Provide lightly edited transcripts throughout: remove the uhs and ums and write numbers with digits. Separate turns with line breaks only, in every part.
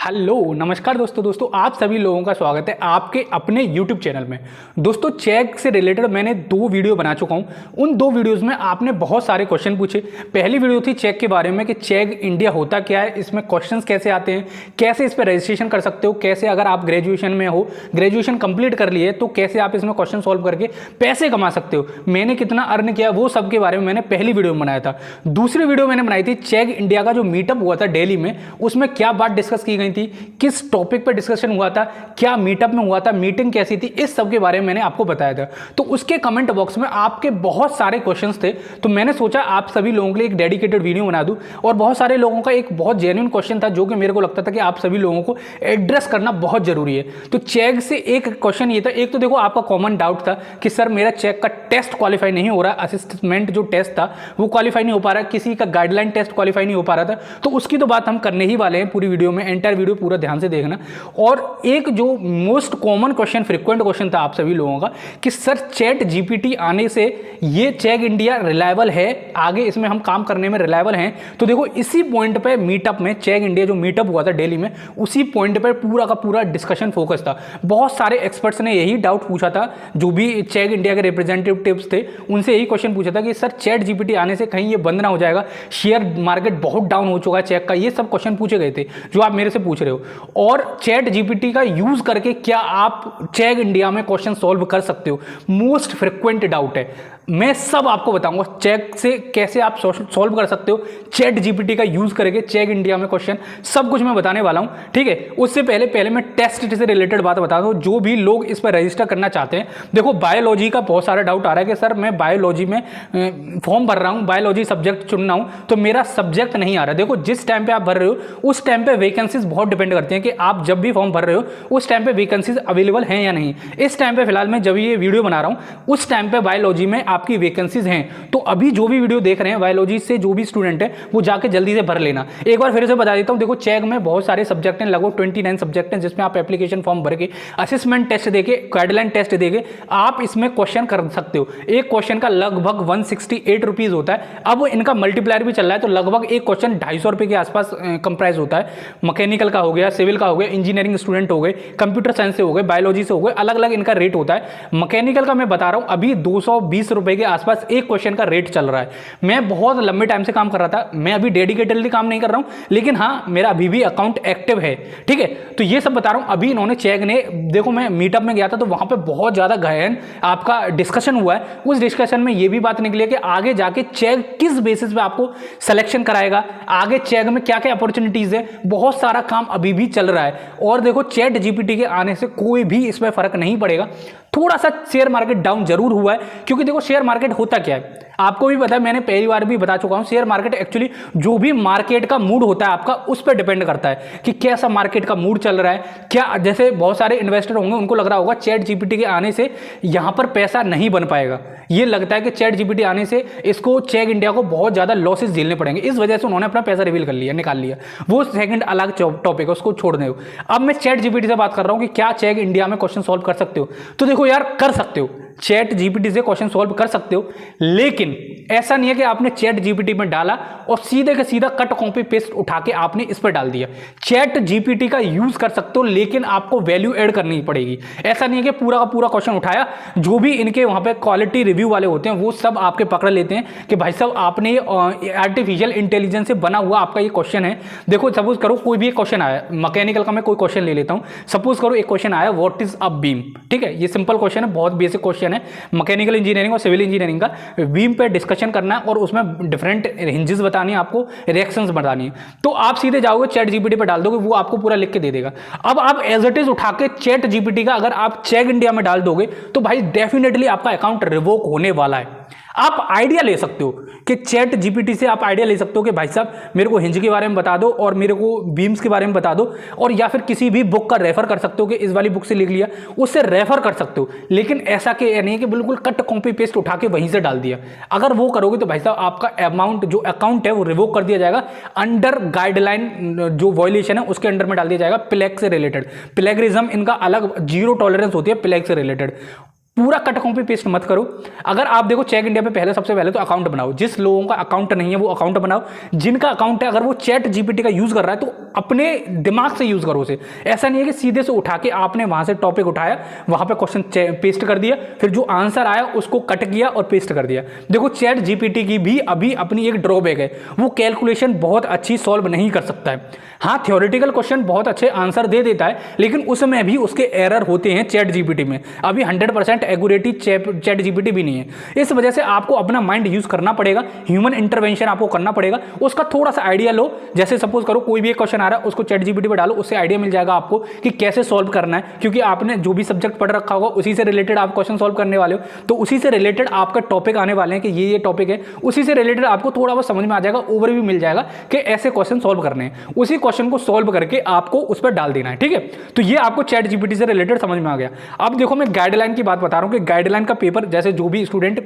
Hello नमस्कार दोस्तों आप सभी लोगों का स्वागत है आपके अपने YouTube चैनल में। दोस्तों चेक से रिलेटेड मैंने 2 वीडियो बना चुका हूं। उन 2 वीडियोस में आपने बहुत सारे क्वेश्चन पूछे। पहली वीडियो थी चेक के बारे में कि चेक इंडिया होता क्या है, इसमें क्वेश्चंस कैसे आते हैं, कैसे इस पर रजिस्ट्रेशन कर सकते हो, कैसे अगर आप ग्रेजुएशन में हो, ग्रेजुएशन कंप्लीट कर लिए तो कैसे आप इसमें क्वेश्चन सॉल्व करके पैसे कमा सकते हो, मैंने कितना अर्न किया, वो सब के बारे में मैंने पहली वीडियो में बनाया था। दूसरी वीडियो मैंने बनाई थी चेक इंडिया का जो मीटअप हुआ था दिल्ली में, उसमें क्या बात डिस्कस की गई थी, किस टॉपिक पर डिस्कशन हुआ था, क्या मीटअप में हुआ था, मीटिंग कैसी थी, इस सब के बारे में मैंने आपको बताया था। तो उसके कमेंट बॉक्स में आपके बहुत सारे क्वेश्चंस थे, तो मैंने सोचा आप सभी लोगों के लिए एक डेडिकेटेड वीडियो बना दूं। और बहुत सारे लोगों का एक बहुत जेन्युइन क्वेश्चन था जो कि मेरे को लगता था कि आप सभी लोगों को एड्रेस करना बहुत जरूरी है। तो चेक से एक क्वेश्चन ये था, एक तो देखो आपका कॉमन डाउट था कि सर मेरा चेक का टेस्ट क्वालिफाई नहीं हो रहा, असिस्टमेंट जो टेस्ट था वो क्वालिफाई नहीं हो पा रहा, किसी का गाइडलाइन टेस्ट क्वालिफाई नहीं हो पा रहा था। तो उसकी तो बात हम करने ही वाले हैं पूरी वीडियो में, एंटायर वीडियो पूरा ध्यान से देखना। और एक जो most common question, frequent question था आप सभी लोगों का कि सर चैट जीपीटी आने से ये चेक इंडिया रिलायबल है, आगे इसमें हम काम करने में रिलायबल हैं। तो देखो इसी पॉइंट पे मीटअप में, चेक इंडिया जो मीटअप हुआ था दिल्ली में, उसी पॉइंट पे पूरा का पूरा डिस्कशन फोकस था। बहुत सारे एक्सपर्ट्स ने यही डाउट पूछा था, जो भी चेक इंडिया के रिप्रेजेंटेटिव्स थे उनसे यही क्वेश्चन पूछा था कि सर चैट जीपीटी आने से कहीं ये बंद ना हो जाएगा, शेयर मार्केट बहुत डाउन हो चुका है चेक का, ये सब क्वेश्चन पूछे गए थे जो आप मेरे से पूछ रहे हो। और चैट जीपीटी का यूज करके क्या आप चेक इंडिया में क्वेश्चन सॉल्व कर सकते हो, मोस्ट फ्रिक्वेंट डाउट है, मैं सब आपको बताऊंगा चेक से कैसे आप सॉल्व कर सकते हो, चैट जीपीटी का यूज करके चेक इंडिया में क्वेश्चन, सब कुछ मैं बताने वाला हूं। ठीक है, उससे पहले मैं टेस्ट से रिलेटेड बात बता दूं, जो भी लोग इस पर रजिस्टर करना चाहते हैं। देखो बायोलॉजी का बहुत सारा डाउट आ रहा है कि सर मैं बायोलॉजी में फॉर्म भर रहा हूं, बायोलॉजी सब्जेक्ट चुनना हूं तो मेरा सब्जेक्ट नहीं आ रहा। देखो जिस टाइम पे आप भर रहे हो उस टाइम पे वैकेंसीज बहुत डिपेंड करती हैं कि आप जब भी फॉर्म भर रहे हो उस टाइम पे वैकेंसीज अवेलेबल हैं या नहीं। इस टाइम पे फिलहाल मैं जब ये वीडियो बना रहा हूं उस टाइम पे बायोलॉजी में आपकी वैकेंसीज हैं। तो अभी जो भी वीडियो देख रहे हैं बायोलॉजी से जो भी स्टूडेंट है वो जाके जल्दी से भर लेना। एक बार फिर से बता देता हूं, देखो चेक में बहुत सारे सब्जेक्ट हैं, लगभग 29 सब्जेक्ट हैं, जिसमें आप एप्लीकेशन फॉर्म भर के, असेसमेंट टेस्ट देके, गाइडलाइन टेस्ट देके आप इसमें क्वेश्चन कर सकते हो। एक क्वेश्चन का लगभग 168 रुपीज होता है। अब इनका मल्टीप्लायर भी चल रहा है, तो लगभग एक क्वेश्चन 250 रुपए के आसपास कंप्राइज होता है। मैकेनिकल का हो गया, सिविल का हो गया, इंजीनियरिंग स्टूडेंट हो गए, कंप्यूटर साइंस से हो गए, बायोलॉजी से हो गए, अलग अलग इनका रेट होता है। मैकेनिकल का मैं बता रहा हूं अभी 220 रुपए के आसपास एक क्वेश्चन का रेट चल रहा है। मैं बहुत लंबे टाइम से काम कर रहा था, मैं अभी डेडिकेटेडली काम नहीं कर रहा हूं, लेकिन हाँ मेरा अभी भी अकाउंट एक्टिव है। ठीक है, तो ये सब बता रहा हूं। अभी इन्होंने चेक ने, देखो मैं मीटअप में गया था तो वहां पे बहुत ज्यादा गहन आपका डिस्कशन हुआ है। उस डिस्कशन में ये भी बात निकली है कि आगे जाके चेक किस बेसिस पे आपको सिलेक्शन कराएगा, आगे चेक में क्या क्या अपॉर्चुनिटीज है, बहुत सारा काम अभी भी चल रहा है। और देखो चैट जीपीटी के आने से कोई भी इसमें फर्क नहीं पड़ेगा। थोड़ा सा शेयर मार्केट डाउन जरूर हुआ है, क्योंकि देखो शेयर मार्केट होता क्या है आपको भी पता है, मैंने पहली बार भी बता चुका हूं, शेयर मार्केट एक्चुअली जो भी मार्केट का मूड होता है आपका उस पर डिपेंड करता है कि कैसा मार्केट का मूड चल रहा है। क्या जैसे बहुत सारे इन्वेस्टर होंगे उनको लग रहा होगा चैट जीपीटी के आने से यहां पर पैसा नहीं बन पाएगा, ये लगता है कि चैट जीपीटी आने से इसको चेक इंडिया को बहुत ज्यादा लॉसेस झेलने पड़ेंगे, इस वजह से उन्होंने अपना पैसा रिवील कर लिया, निकाल लिया। वो सेकंड अलग टॉपिक है, उसको छोड़ दो। अब मैं चैट जीपीटी से बात कर रहा हूं कि क्या चेक इंडिया में क्वेश्चन सॉल्व कर सकते हो। तो देखो यार कर सकते हो, चैट जीपीटी से क्वेश्चन सॉल्व कर सकते हो, लेकिन ऐसा नहीं है कि आपने चैट जीपीटी में डाला और सीधे के सीधा कट कॉपी पेस्ट उठा के आपने इस पर डाल दिया। चैट जीपीटी का यूज कर सकते हो, लेकिन आपको वैल्यू ऐड करनी पड़ेगी। ऐसा नहीं है कि पूरा का पूरा क्वेश्चन उठाया, जो भी इनके वहां पे क्वालिटी रिव्यू वाले होते हैं वो सब आपके पकड़ लेते हैं कि भाई साहब आपने आर्टिफिशियल इंटेलिजेंस से बना हुआ आपका ये क्वेश्चन है। देखो सपोज करो कोई भी क्वेश्चन आया, मैकेनिकल का मैं कोई क्वेश्चन ले लेता हूं, सपोज करो एक क्वेश्चन आया व्हाट इज अ बीम। ठीक है, ये सिंपल क्वेश्चन है, बहुत बेसिक क्वेश्चन है, मैकेनिकल इंजीनियरिंग और सिविल इंजीनियरिंग का बीम पे डिस्कशन करना है और उसमें डिफरेंट हिंजेस बतानी है, आपको रिएक्शंस बतानी है। तो आप सीधे जाओगे चैट जीपीटी पे डाल दोगे, वो आपको पूरा लिख के दे देगा। अब आप एज इट इज उठा के चैट जीपीटी का अगर आप चेक इंडिया में डाल दोगे तो भाई डेफिनेटली आपका अकाउंट रिवोक होने वाला है। आप आइडिया ले सकते हो कि चैट जीपीटी से आप आइडिया ले सकते हो कि भाई साहब मेरे को हिंज के बारे में बता दो और मेरे को बीम्स के बारे में बता दो, और या फिर किसी भी बुक का रेफर कर सकते हो कि इस वाली बुक से लिख लिया, उससे रेफर कर सकते हो। लेकिन ऐसा कि नहीं है कि बिल्कुल कट कॉपी पेस्ट उठा के वहीं से डाल दिया। अगर वो करोगे तो भाई साहब आपका अमाउंट जो अकाउंट है वो रिवोक कर दिया जाएगा, अंडर गाइडलाइन जो वॉयलेशन है उसके अंडर में डाल दिया जाएगा, प्लेग से रिलेटेड। प्लेगरिज्म इनका अलग, जीरो टॉलरेंस होती है प्लेग से रिलेटेड। पूरा कट कॉपी पेस्ट मत करो। अगर आप देखो चेक इंडिया पे पहले सबसे पहले तो अकाउंट बनाओ। जिस लोगों का अकाउंट नहीं है वो अकाउंट बनाओ। जिनका अकाउंट है अगर वो चैट जीपीटी का यूज कर रहा है तो अपने दिमाग से यूज करो उसे। ऐसा नहीं है कि सीधे से उठा के आपने वहां से टॉपिक उठाया, वहां पे क्वेश्चन पेस्ट कर दिया, फिर जो आंसर आया उसको कट किया और पेस्ट कर दिया। देखो चैट जीपीटी की भी अभी अपनी एक ड्रॉबैक है, वो कैलकुलेशन बहुत अच्छी सॉल्व नहीं कर सकता है। हाँ, थ्योरेटिकल क्वेश्चन बहुत अच्छे आंसर दे देता है, लेकिन उसमें भी उसके एरर होते हैं चैट जीपीटी में। अभी 100% एक्यूरेटी चैट जीपीटी भी नहीं है। इस वजह से आपको अपना माइंड यूज करना पड़ेगा, ह्यूमन इंटरवेंशन आपको करना पड़ेगा। उसका थोड़ा सा आइडिया लो। जैसे सपोज करो कोई भी एक क्वेश्चन आ रहा है, उसको चैट जीपीटी पे डालो, उससे आइडिया मिल जाएगा आपको कि कैसे सॉल्व करना है। क्योंकि आपने जो भी सब्जेक्ट पढ़ रखा होगा उसी से रिलेटेड आप क्वेश्चन सॉल्व करने वाले हो, तो उसी से रिलेटेड आपका टॉपिक आने वाले हैं कि ये टॉपिक है, उसी से रिलेटेड आपको थोड़ा बहुत समझ में आ जाएगा, ओवरव्यू मिल जाएगा कि ऐसे क्वेश्चन सॉल्व करने हैं। उसी क्वेश्चन को सॉल्व करके आपको उस पर डाल देना है, ठीक है। तो ये आपको चैट जीपीटी से रिलेटेड समझ में आ गया। अब देखो मैं गाइडलाइन की बात बता रहा हूं कि गाइडलाइन का पेपर जैसे जो भी स्टूडेंट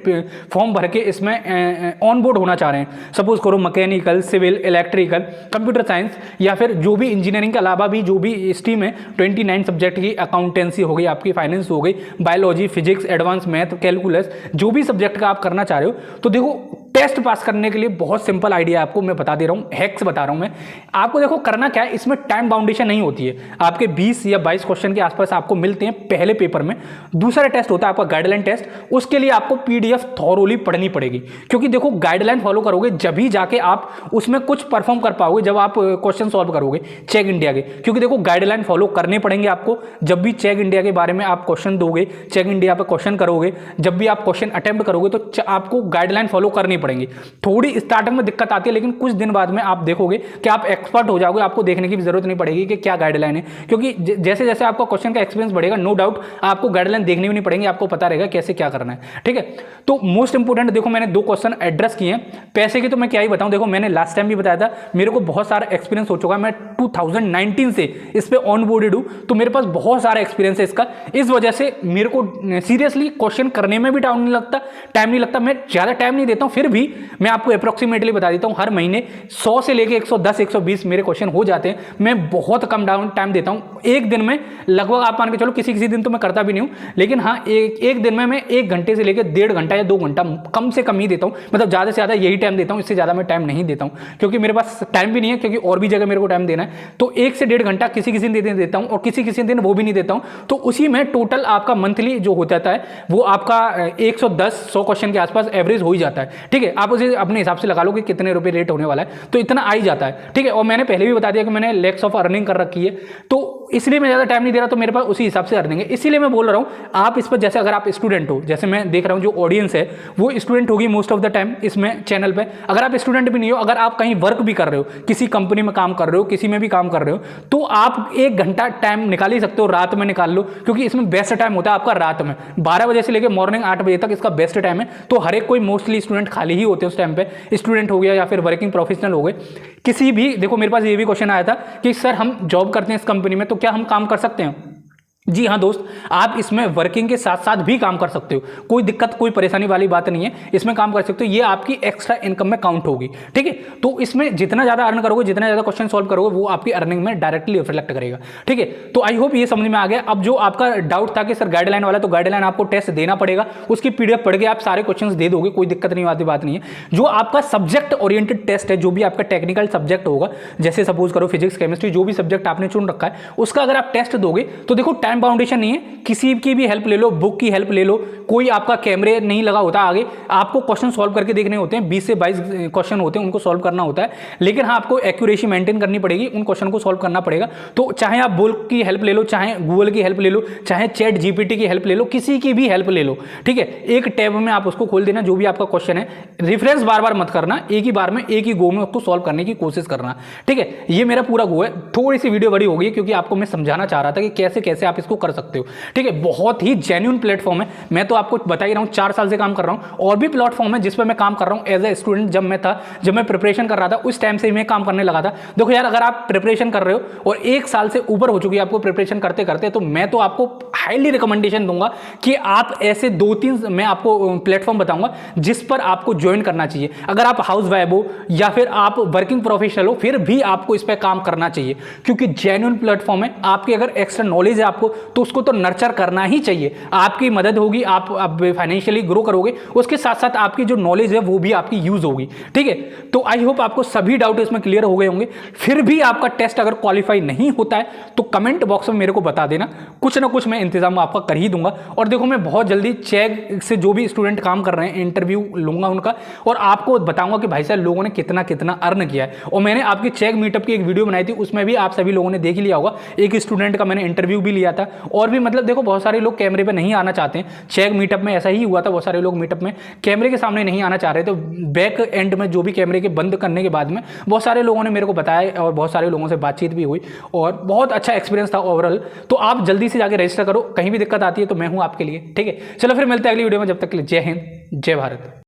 फॉर्म भर के इसमें ऑन बोर्ड होना चाह रहे हैं, सपोज करो mechanical, civil, electrical, computer science या फिर जो भी इंजीनियरिंग के अलावा भी जो भी स्ट्रीम है, 29 सब्जेक्ट की, अकाउंटेंसी हो गई आपकी, फाइनेंस हो गई, biology, physics, advance math, calculus, जो भी सब्जेक्ट का आप करना चाह रहे हो, तो देखो टेस्ट पास करने के लिए बहुत सिंपल आइडिया आपको मैं बता दे रहा हूं, हैक्स बता रहा हूं मैं आपको। देखो करना क्या है, इसमें टाइम बाउंडेशन नहीं होती है। आपके 20 या 22 क्वेश्चन के आसपास आपको मिलते हैं पहले पेपर में। दूसरा टेस्ट होता है आपका गाइडलाइन टेस्ट, उसके लिए आपको पीडीएफ थॉरोली पढ़नी पड़ेगी। क्योंकि देखो गाइडलाइन फॉलो करोगे जब ही जाके आप उसमें कुछ परफॉर्म कर पाओगे, जब आप क्वेश्चन सॉल्व करोगे चेक इंडिया के। क्योंकि देखो गाइडलाइन फॉलो करने पड़ेंगे आपको। जब भी चेक इंडिया के बारे में आप क्वेश्चन दोगे, चेक इंडिया पर क्वेश्चन करोगे, जब भी आप क्वेश्चन अटेम्प्ट करोगे तो आपको गाइडलाइन फॉलो करनी पड़ेंगी। थोड़ी स्टार्टिंग में दिक्कत आती है, लेकिन कुछ दिन बाद में आप देखोगे कि आप एक्सपर्ट हो जाओगे। आपको देखने की भी जरूरत नहीं पड़ेगी कि क्या गाइडलाइन है, क्योंकि जैसे जैसे आपका क्वेश्चन का एक्सपीरियंस बढ़ेगा, नो डाउट आपको गाइडलाइन देखनी भी नहीं पड़ेगी, आपको पता रहेगा कैसे क्या करना है, ठीक है। तो मोस्ट इंपोर्टेंट देखो मैंने 2 क्वेश्चन एड्रेस किए हैं। पैसे की तो मैं क्या ही बताऊं, देखो मैंने लास्ट टाइम भी बताया था, मेरे को बहुत सारा एक्सपीरियंस हो चुका है। मैं 2019 से इस पे ऑन बोर्डेड हूं, तो मेरे पास बहुत सारा एक्सपीरियंस है इसका। इस वजह से मेरे को सीरियसली क्वेश्चन करने में भी टाइम नहीं लगता। मैं ज्यादा टाइम नहीं देता हूं, फिर भी मैं आपको अप्रोक्सीमेटली बता देता हूं, हर महीने 100 से लेके 110 120 मेरे क्वेश्चन हो जाते हैं। मैं बहुत कम टाइम देता हूं। एक दिन में लगभग आप मान के चलो, किसी दिन तो मैं करता भी नहीं हूं, लेकिन हाँ एक दिन में मैं 1 घंटे से लेकर 1.5 घंटा या 2 घंटा कम से कम ही देता हूं। मतलब ज्यादा से ज्यादा यही टाइम देता हूं, इससे ज्यादा मैं टाइम नहीं देता हूं, क्योंकि मेरे पास टाइम भी नहीं है, क्योंकि और भी जगह मेरे को टाइम देना है। तो 1 से 1.5 घंटा किसी दिन देता हूं, और किसी दिन वो भी नहीं देता हूं। तो उसी में टोटल आपका मंथली जो हो जाता है वो आपका 110-100 क्वेश्चन के आसपास एवरेज हो ही जाता है, ठीक है। आप उसे अपने हिसाब से लगा लो कि कितने रुपए रेट होने वाला है, तो इतना आ ही जाता है, ठीक है। और मैंने पहले भी बता दिया कि मैंने लैक्स ऑफ अर्निंग कर रखी है, तो इसलिए मैं ज्यादा टाइम नहीं दे रहा, तो मेरे पास उसी हिसाब से अर्निंग है। इसीलिए मैं बोल रहा हूं आप इस पर, जैसे अगर आप स्टूडेंट हो, जैसे मैं देख रहा हूं जो ऑडियंस है वो स्टूडेंट होगी मोस्ट ऑफ द टाइम इसमें चैनल पे। अगर आप स्टूडेंट भी नहीं हो, अगर आप कहीं वर्क भी कर रहे हो, किसी कंपनी में काम कर रहे हो, किसी में भी काम कर रहे हो, तो आप 1 घंटा टाइम निकाल ही सकते हो, रात में निकाल लो, क्योंकि इसमें बेस्ट टाइम होता है आपका रात में 12 बजे से लेकर मॉर्निंग 8 बजे तक इसका बेस्ट टाइम है। तो हर एक कोई मोस्टली स्टूडेंट खाली ही होते हैं उस टाइम पे, स्टूडेंट हो गया या फिर वर्किंग प्रोफेशनल हो गए। किसी भी, देखो मेरे पास ये भी क्वेश्चन आया था कि सर हम जॉब करते हैं इस कंपनी में, तो क्या हम काम कर सकते हैं? जी हाँ दोस्त, आप इसमें वर्किंग के साथ साथ भी काम कर सकते हो, कोई दिक्कत कोई परेशानी वाली बात नहीं है, इसमें काम कर सकते हो। ये आपकी एक्स्ट्रा इनकम में काउंट होगी, ठीक है। तो इसमें जितना ज्यादा अर्न करोगे, जितना ज्यादा क्वेश्चन सॉल्व करोगे, वो आपकी अर्निंग में डायरेक्टली रिफ्लेक्ट करेगा, ठीक है। तो आई होप ये समझ में आ गया। अब जो आपका डाउट था कि सर गाइडलाइन वाला, तो गाइडलाइन आपको टेस्ट देना पड़ेगा, उसकी पीडीएफ पढ़ के आप सारे क्वेश्चन दे दोगे, कोई दिक्कत नहीं आती बात नहीं है। जो आपका सब्जेक्ट ओरिएंटेड टेस्ट है, जो भी आपका टेक्निकल सब्जेक्ट होगा, जैसे सपोज करो फिजिक्स, केमिस्ट्री, जो भी सब्जेक्ट आपने चुन रखा है, उसका अगर आप टेस्ट दोगे तो देखो टाइम बाउंडेशन नहीं है, किसी की भी हेल्प ले लो, बुक की हेल्प ले लो, कोई आपका कैमरे नहीं लगा होता आगे, आपको क्वेश्चन सॉल्व करके देखने होते हैं। 20 से 22 क्वेश्चन होते हैं, उनको सॉल्व करना होता है, लेकिन हाँ आपको एक्यूरेसी मेंटेन करनी पड़ेगी, उन क्वेश्चन को सॉल्व करना पड़ेगा। तो चाहे आप बुक की हेल्प ले लो, चाहे गूगल की हेल्प ले लो, चाहे चैट जीपीटी की हेल्प ले लो, किसी की भी हेल्प ले लो, ठीक है। एक टैब में आप उसको खोल देना, जो भी आपका क्वेश्चन है, रेफरेंस बार बार मत करना, एक ही बार में एक ही गो में उसको सॉल्व करने की कोशिश करना, ठीक है। ये मेरा पूरा गो है। थोड़ी सी वीडियो बड़ी हो गई क्योंकि आपको मैं समझाना चाह रहा था कि कैसे कैसे आप इसको कर सकते हो, ठीक है। बहुत ही जेन्युइन प्लेटफॉर्म है, मैं तो आपको बता ही रहा हूं, 4 साल से काम कर रहा हूं। और भी प्लेटफॉर्म है जिस पर मैं काम कर रहा हूं एज ए स्टूडेंट। जब मैं प्रिपरेशन कर रहा था, उस टाइम से ही मैं काम करने लगा था। देखो यार, अगर आप प्रिपरेशन कर रहे हो और 1 साल से ऊपर हो चुकी है आपको प्रिपरेशन करते करते, तो मैं तो आपको हाईली रिकमेंडेशन दूंगा कि आप ऐसे 2-3 मैं आपको प्लेटफॉर्म बताऊंगा जिस पर आपको ज्वाइन करना चाहिए। अगर आप हाउस वाइफ हो या फिर आप वर्किंग प्रोफेशनल हो, फिर भी आपको इस पर काम करना चाहिए, क्योंकि जेन्युइन प्लेटफॉर्म है। आपकी अगर एक्स्ट्रा नॉलेज है आपको, तो उसको तो नर्चर करना ही चाहिए। आपकी मदद होगी, आप फाइनेंशियली ग्रो करोगे, उसके साथ साथ आपकी जो नॉलेज है वो भी आपकी यूज होगी। ठीक है, तो आई होप आपको सभी डाउट इसमें क्लियर हो गए होंगे। फिर भी आपका टेस्ट अगर क्वालिफाई नहीं होता है तो कमेंट बॉक्स में मेरे को बता देना, कुछ ना कुछ मैं इंतजाम आपका कर ही दूंगा। और देखो मैं बहुत जल्दी चेक से जो भी स्टूडेंट काम कर रहे हैं इंटरव्यू लूंगा उनका, और आपको बताऊंगा कि भाई साहब लोगों ने कितना कितना अर्न किया है। और मैंने आपकी चेक मीटअप की एक वीडियो बनाई थी, उसमें भी आप सभी लोगों ने देख ही लिया होगा, एक स्टूडेंट का मैंने इंटरव्यू भी लिया था। और भी मतलब देखो बहुत सारे लोग कैमरे पे नहीं आना चाहते हैं, चेक मीटअप में ऐसा ही हुआ था, बहुत सारे लोग मीटअप में कैमरे के सामने नहीं आना चाह रहे थे। बैक एंड में जो भी कैमरे के बंद करने के बाद में बहुत सारे लोगों ने मेरे को बताया और बहुत सारे लोगों से बातचीत भी हुई और बहुत अच्छा एक्सपीरियंस था ओवरऑल। तो आप जल्दी से जाके रजिस्टर करो, कहीं भी दिक्कत आती है तो मैं हूं आपके लिए। ठीक है, चलो फिर मिलते हैं अगली वीडियो में, जब तक के लिए जय हिंद जय भारत।